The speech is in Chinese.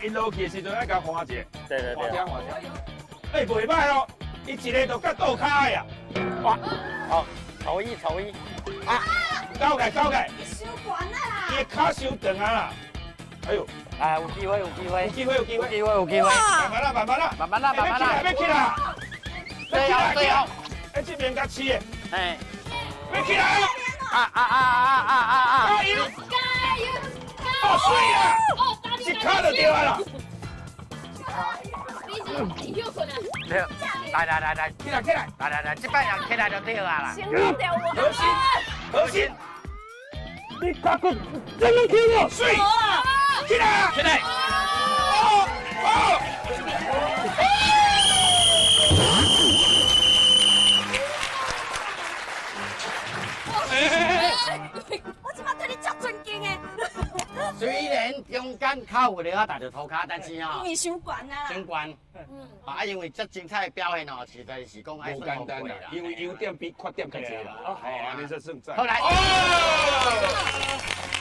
一落去的时阵爱甲看者，对。看者。哎，袂歹哦，伊一个就甲倒骹呀。哇，好，头一。啊，高个。伤悬啊啦！伊骹伤长啊啦。哎呦，哎，有机会。有机会。慢慢啦。要起来。最后。哎，这边甲起的。哎，要起来。啊！加油！哦，水啦！一骹就掉啊啦！来，起来！来，这摆人起来就对啊啦。核心！你脚骨真能起了，水！起来！哦！我即摆对你足尊敬的。虽然中间靠有了打着涂骹，但是因为伤悬啊。相关。因为这精彩的表现哦，实在是讲爱算好过啦。因为优点比缺点较多啦。好，你这胜在。好来。